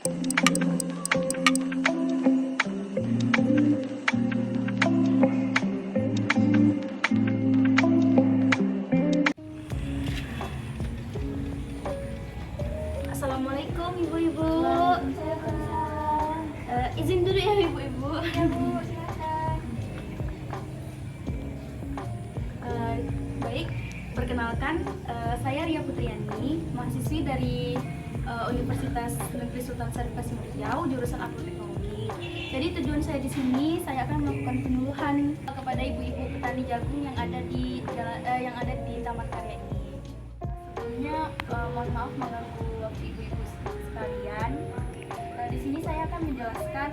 Assalamualaikum ibu-ibu. Izin dulu ya ibu-ibu. Ya Bu, silakan. Baik, perkenalkan saya Ria Putriani, mahasiswi dari Universitas Negeri Sultan Syarif Kasimberjau, jurusan Agroteknologi. Jadi tujuan saya di sini, saya akan melakukan penyuluhan kepada ibu-ibu petani jagung yang ada di Taman Karya ini. Sebelumnya mohon maaf mengganggu waktu ibu-ibu sekalian. Di sini saya akan menjelaskan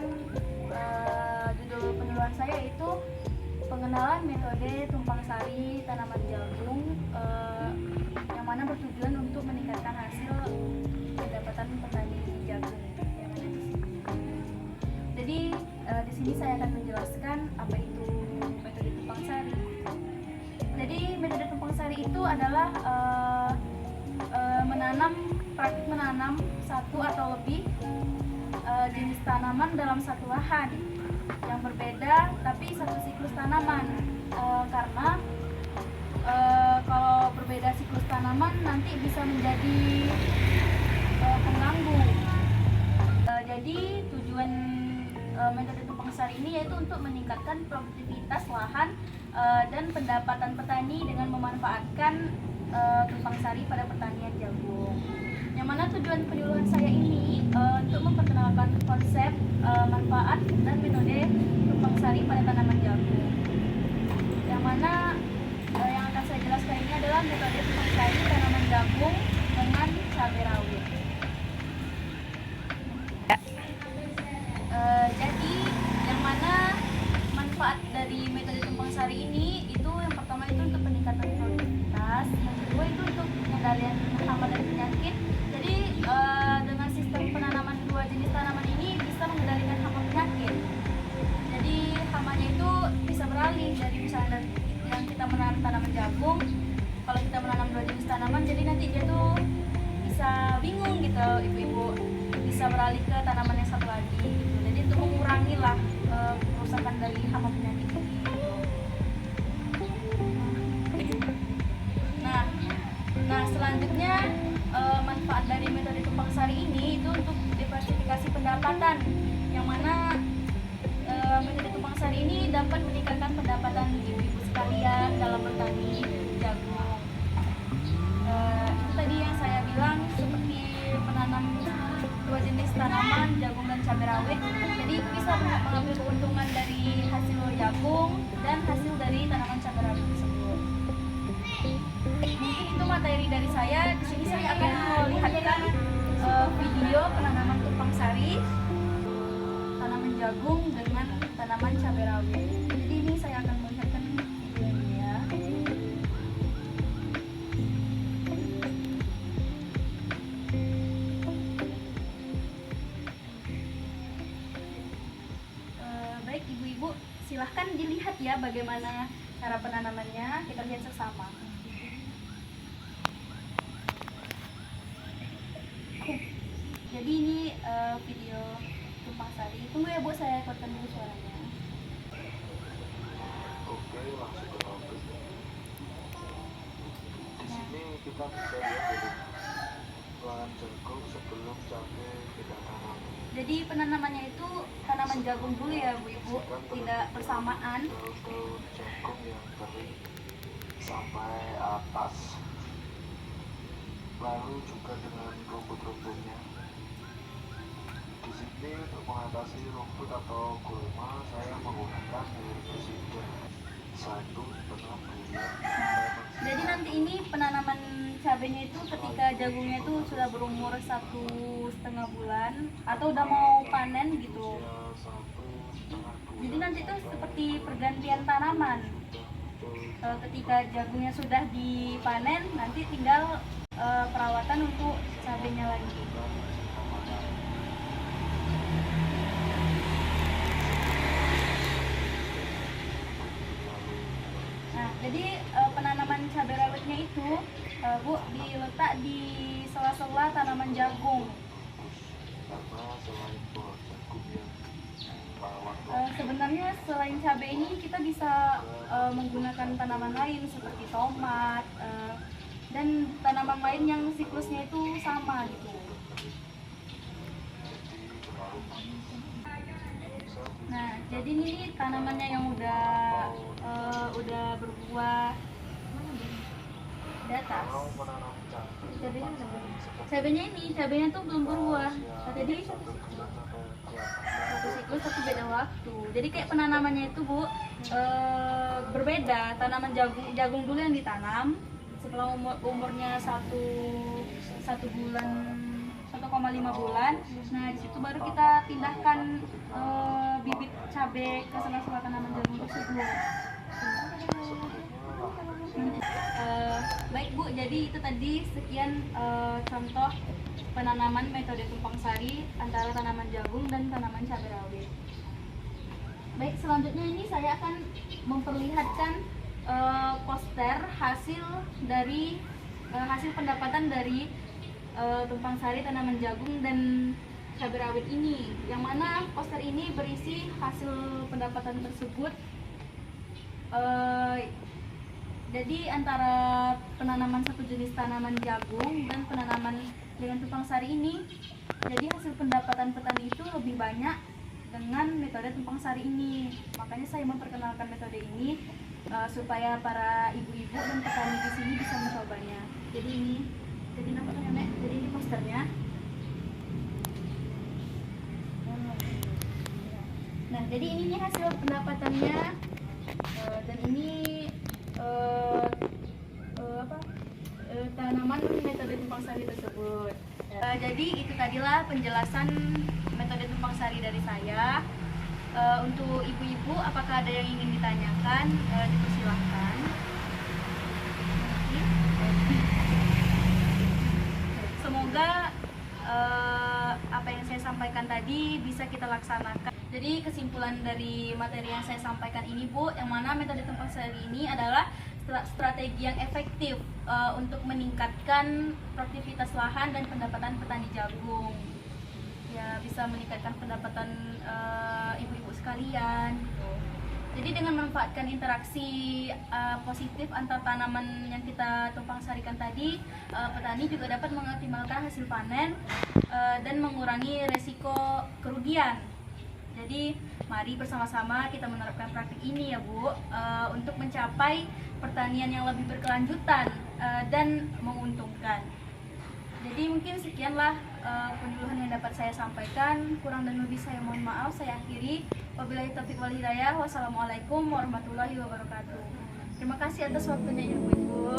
judul penyuluhan saya yaitu pengenalan metode tumpang sari tanaman jagung yang mana bertujuan untuk meningkatkan hasil pendapatan petani jagung yang ada di sini. Jadi di sini saya akan menjelaskan apa itu metode tumpang sari. Jadi metode tumpang sari itu adalah praktik menanam satu atau lebih jenis tanaman dalam satu lahan yang berbeda tapi satu siklus tanaman, karena kalau berbeda siklus tanaman nanti bisa menjadi pengganggu. Jadi tujuan metode tumpang sari ini yaitu untuk meningkatkan produktivitas lahan dan pendapatan petani dengan memanfaatkan tumpang sari pada pertanian jagung. Yang mana tujuan penyuluhan saya ini untuk memperkenalkan konsep, manfaat dan metode tumpang sari pada tanaman jagung. Yang mana yang akan saya jelaskan ini adalah metode tumpang sari tanaman jagung dengan cabai rawit. Jadi yang mana manfaat dari metode tumpang sari ini itu yang pertama itu untuk peningkatan produktivitas, yang kedua itu untuk pengendalian hama dan penyakit. Jadi dengan sistem penanaman dua jenis tanaman ini bisa mengendalikan hama penyakit. Jadi hamanya itu bisa beralih dari misalnya yang kita menanam tanaman jagung, kalau kita menanam dua jenis tanaman jadi nanti dia tuh bisa bingung gitu ibu-ibu, bisa beralih ke tanaman yang satu lagi gitu. Jadi untuk mengurangi lah kerusakan dari hama penyakit ini. Nah selanjutnya manfaat dari metode tumpang sari ini itu untuk diversifikasi pendapatan, yang mana metode tumpang sari ini dapat meningkatkan pendapatan ibu-ibu sekalian dalam bertani jagung. Itu tadi yang saya bilang seperti menanam dua jenis tanaman jagung dan cabai rawit. Jadi bisa mengambil keuntungan dari hasil jagung dan hasil dari tanaman cabai rawit tersebut. Mungkin itu materi dari saya. Di sini saya akan melihatkan video penanaman tumpang sari tanaman jagung dengan tanaman cabai rawit. Jadi ini saya akan melihatkan videonya ya. Baik ibu-ibu, silahkan dilihat ya bagaimana cara penanamannya. Kita lihat bersama. Jadi ini video tumpang sari. Tunggu ya Bu, saya rekordkan dulu suaranya. Oke, langsung ke topik. Di sini kita bisa lihat dari lahan jagung sebelum cabai kita tanam. Jadi penanamannya itu tanaman jagung dulu ya Bu Ibu, tidak bersamaan. Daun jagung yang kering sampai atas, lalu juga dengan rumput-rumputnya. Di sini untuk mengatasi rumput atau gulma saya menggunakan herbisida 1,5 bulan. Jadi nanti ini penanaman cabenya itu ketika jagungnya itu sudah berumur 1,5 bulan atau udah mau panen gitu. Jadi nanti itu seperti pergantian tanaman. Ketika jagungnya sudah dipanen, nanti tinggal perawatan untuk cabenya lagi. Nah, jadi penanaman cabai rawitnya itu Bu diletak di sela-sela tanaman jagung. selain pohon jagung yang rawan Sebenarnya selain cabai ini kita bisa menggunakan tanaman lain seperti tomat dan tanaman lain yang siklusnya itu sama gitu. Nah, jadi ini tanamannya yang udah berbuah di atas. kalau menanam cabai Cabenya tuh belum berbuah. Jadi satu bulan sampai 2 satu siklus tapi beda waktu. Jadi kayak penanamannya itu Bu berbeda. Tanaman jagung dulu yang ditanam setelah umurnya satu bulan 1,5 bulan. Nah di situ baru kita pindahkan bibit cabai ke sela-sela tanaman jagung tersebut. Baik Bu, jadi itu tadi sekian contoh penanaman metode tumpang sari antara tanaman jagung dan tanaman cabai rawit. Baik, selanjutnya ini saya akan memperlihatkan poster hasil pendapatan dari tumpang sari tanaman jagung dan cabai rawit ini, yang mana poster ini berisi hasil pendapatan tersebut. Jadi antara penanaman satu jenis tanaman jagung dan penanaman dengan tumpang sari ini, jadi hasil pendapatan petani itu lebih banyak dengan metode tumpang sari ini. Makanya saya memperkenalkan metode ini supaya para ibu-ibu dan petani di sini bisa mencobanya. Jadi nampaknya Nek, jadi ini posternya. Nah, jadi ini hasil pendapatannya dan ini tanaman metode tumpang sari tersebut. Jadi itu tadilah penjelasan metode tumpang sari dari saya. Untuk ibu-ibu, apakah ada yang ingin ditanyakan? Dipersilahkan. Semoga apa yang saya sampaikan tadi bisa kita laksanakan. Jadi kesimpulan dari materi yang saya sampaikan ini Bu, yang mana metode tumpang sari ini adalah strategi yang efektif untuk meningkatkan produktivitas lahan dan pendapatan petani jagung. Ya, bisa meningkatkan pendapatan ibu-ibu sekalian gitu. Jadi dengan memanfaatkan interaksi positif antar tanaman yang kita tumpang sarikan tadi, petani juga dapat mengoptimalkan hasil panen dan mengurangi resiko kerugian. Jadi mari bersama-sama kita menerapkan praktik ini ya Bu, untuk mencapai pertanian yang lebih berkelanjutan dan menguntungkan. Jadi mungkin sekianlah penyuluhan yang dapat saya sampaikan. Kurang dan lebih saya mohon maaf. Saya akhiri. Wabillahi taufiq wal hidayah. Wassalamualaikum warahmatullahi wabarakatuh. Terima kasih atas waktunya Ibu-ibu.